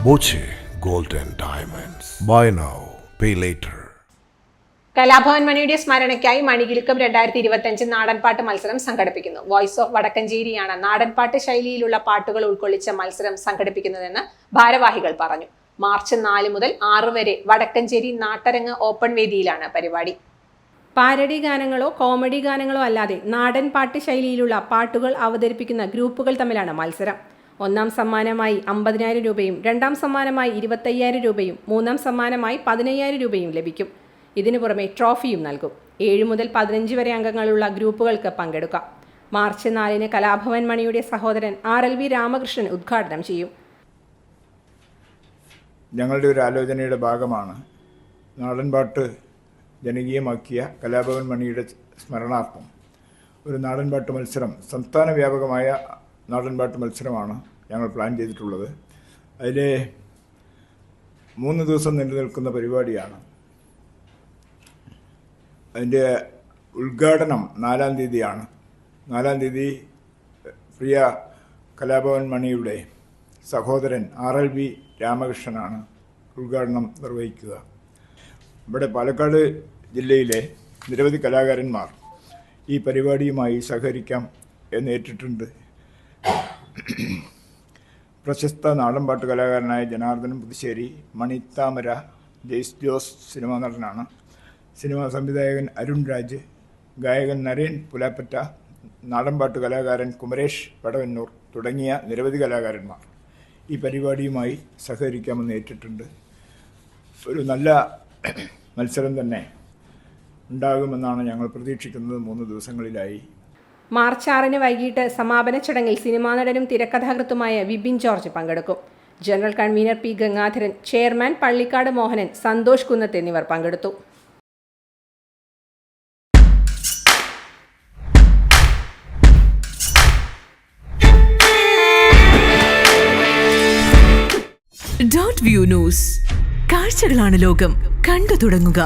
Boche Gold and Diamonds. Buy now, pay later. Kalabhavan മണിയുടെ സ്മരണയ്ക്കായി മണികിലുക്കം 2025 നാടൻപാട്ട് മത്സരം സംഘടിപ്പിക്കുന്നു. വോയിസ് ഓഫ് വടക്കഞ്ചേരിയാണ് നാടൻപാട്ട് ശൈലിയിലുള്ള പാട്ടുകൾ ഉൾക്കൊള്ളിച്ച മത്സരം സംഘടിപ്പിക്കുന്നതെന്ന് ഭാരവാഹികൾ പറഞ്ഞു. മാർച്ച് 4 മുതൽ 6 വരെ വടക്കഞ്ചേരി നാട്ടരങ്ങ് ഓപ്പൺ വേദിയിലാണ് പരിപാടി. പാരഡി ഗാനങ്ങളോ കോമഡി ഗാനങ്ങളോ അല്ലാതെ നാടൻ പാട്ട് ശൈലിയിലുള്ള പാട്ടുകൾ അവതരിപ്പിക്കുന്ന ഗ്രൂപ്പുകൾ തമ്മിലാണ് മത്സരം. ഒന്നാം സമ്മാനമായി 50,000 രൂപയും രണ്ടാം സമ്മാനമായി 25,000 രൂപയും മൂന്നാം സമ്മാനമായി 15,000 രൂപയും ലഭിക്കും. ഇതിനു പുറമെ ട്രോഫിയും നൽകും. 7 മുതൽ 15 വരെ അംഗങ്ങളുള്ള ഗ്രൂപ്പുകൾക്ക് പങ്കെടുക്കാം. മാർച്ച് 4 കലാഭവൻ മണിയുടെ സഹോദരൻ RLV രാമകൃഷ്ണൻ ഉദ്ഘാടനം ചെയ്യും. ഞങ്ങളുടെ ഒരു ആലോചനയുടെ ഭാഗമാണ് നാടൻപാട്ട് ജനകീയമാക്കിയ കലാഭവൻ മണിയുടെ സ്മരണാർത്ഥം ഒരു നാടൻപാട്ട് മത്സരം, സംസ്ഥാന വ്യാപകമായ നാടൻപാട്ട് മത്സരമാണ് ഞങ്ങൾ പ്ലാൻ ചെയ്തിട്ടുള്ളത്. അതിൽ 3 ദിവസം നീണ്ടു നിൽക്കുന്ന പരിപാടിയാണ്. അതിൻ്റെ ഉദ്ഘാടനം 4-ാം തീയതിയാണ്. 4-ാം തീയതി പ്രിയ കലാഭവൻ മണിയുടെ സഹോദരൻ RLV രാമകൃഷ്ണനാണ് ഉദ്ഘാടനം നിർവഹിക്കുക. ഇവിടെ പാലക്കാട് ജില്ലയിലെ നിരവധി കലാകാരന്മാർ ഈ പരിപാടിയുമായി സഹകരിക്കാം എന്നേറ്റിട്ടുണ്ട്. പ്രശസ്ത നാടൻപാട്ട് കലാകാരനായ ജനാർദ്ദനൻ പുതുശ്ശേരി, മണിത്താമര, ജെയ്സ് ജോസ് സിനിമാ നടനാണ്. സിനിമാ സംവിധായകൻ അരുൺ രാജ്, ഗായകൻ നരേൻ പുലാപ്പറ്റ, നാടൻപാട്ട് കലാകാരൻ കുമരേഷ് വടവന്നൂർ തുടങ്ങിയ നിരവധി കലാകാരന്മാർ ഈ പരിപാടിയുമായി സഹകരിക്കാമെന്ന് ഏറ്റിട്ടുണ്ട്. ഒരു നല്ല മത്സരം തന്നെ ഉണ്ടാകുമെന്നാണ് ഞങ്ങൾ പ്രതീക്ഷിക്കുന്നത്. 3 ദിവസങ്ങളിലായി. മാർച്ച് 6 വൈകിട്ട് സമാപന ചടങ്ങിൽ സിനിമാ നടനും തിരക്കഥാകൃത്തുമായ വിപിൻ ജോർജ് പങ്കെടുക്കും. General convener P Gangadharan, chairman Pallikkad Mohanan, Santhosh Kunnath എന്നിവർ പങ്കെടുത്തു. .view ന്യൂസ്, കാഴ്ചകളാണ് ലോകം, കണ്ടു തുടങ്ങുക.